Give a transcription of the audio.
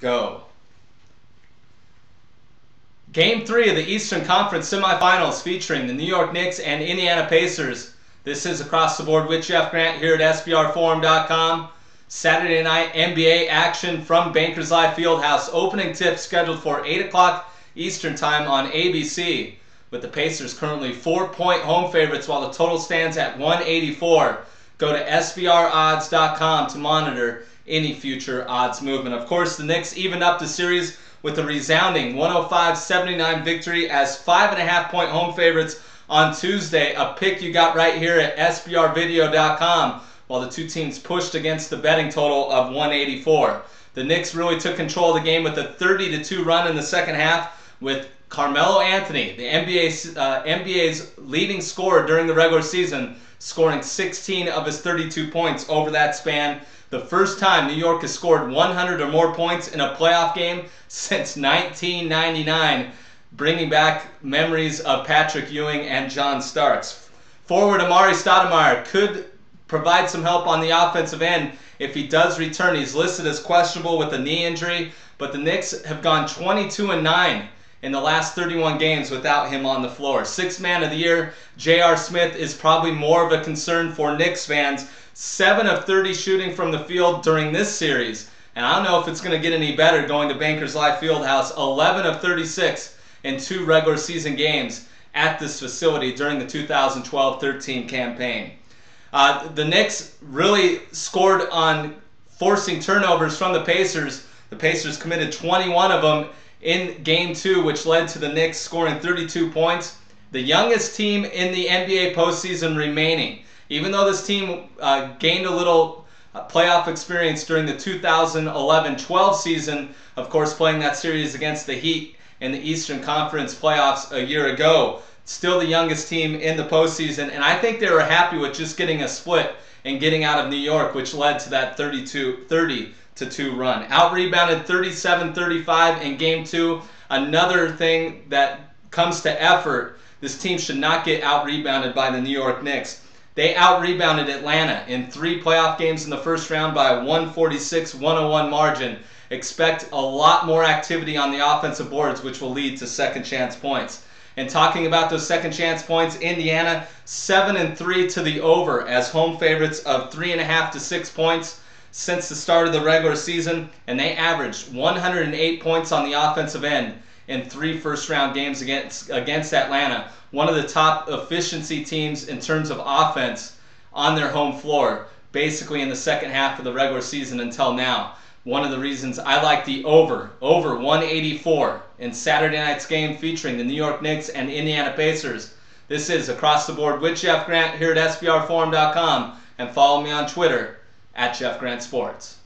go. Game 3 of the Eastern Conference semifinals featuring the New York Knicks and Indiana Pacers. This is Across the Board with Jeff Grant here at SBRforum.com. Saturday night NBA action from Bankers Life Fieldhouse. Opening tip scheduled for 8 o'clock Eastern Time on ABC, with the Pacers currently 4-point home favorites while the total stands at 184. Go to SBRodds.com to monitor any future odds movement. Of course, the Knicks evened up the series with a resounding 105-79 victory as 5.5-point home favorites on Tuesday, a pick you got right here at SBRvideo.com, while the two teams pushed against the betting total of 184. The Knicks really took control of the game with a 30-2 run in the second half, with Carmelo Anthony, the NBA's leading scorer during the regular season, scoring 16 of his 32 points over that span. The first time New York has scored 100 or more points in a playoff game since 1999, bringing back memories of Patrick Ewing and John Starks. Forward Amari Stoudemire could provide some help on the offensive end if he does return. He's listed as questionable with a knee injury, but the Knicks have gone 22-9 in the last 31 games without him on the floor. Sixth man of the year, J.R. Smith, is probably more of a concern for Knicks fans. 7 of 30 shooting from the field during this series. And I don't know if it's going to get any better going to Bankers Life Fieldhouse. 11 of 36 in 2 regular season games at this facility during the 2012-13 campaign. The Knicks really scored on forcing turnovers from the Pacers. The Pacers committed 21 of them in Game 2, which led to the Knicks scoring 32 points. The youngest team in the NBA postseason remaining. Even though this team gained a little playoff experience during the 2011-12 season, of course playing that series against the Heat in the Eastern Conference playoffs a year ago, still the youngest team in the postseason, and I think they were happy with just getting a split and getting out of New York, which led to that 30-2 run. Out-rebounded 37-35 in Game 2. Another thing that comes to effort, this team should not get out-rebounded by the New York Knicks. They out-rebounded Atlanta in 3 playoff games in the first round by a 146-101 margin. Expect a lot more activity on the offensive boards, which will lead to second chance points. And talking about those second chance points, Indiana 7-3 to the over as home favorites of 3.5 to 6 points since the start of the regular season, and they averaged 108 points on the offensive end in 3 first-round games against Atlanta, one of the top efficiency teams in terms of offense on their home floor, basically in the second half of the regular season until now. One of the reasons I like the over 184 in Saturday night's game featuring the New York Knicks and Indiana Pacers. This is Across the Board with Jeff Grant here at SBRforum.com, and follow me on Twitter at Jeff Grant Sports.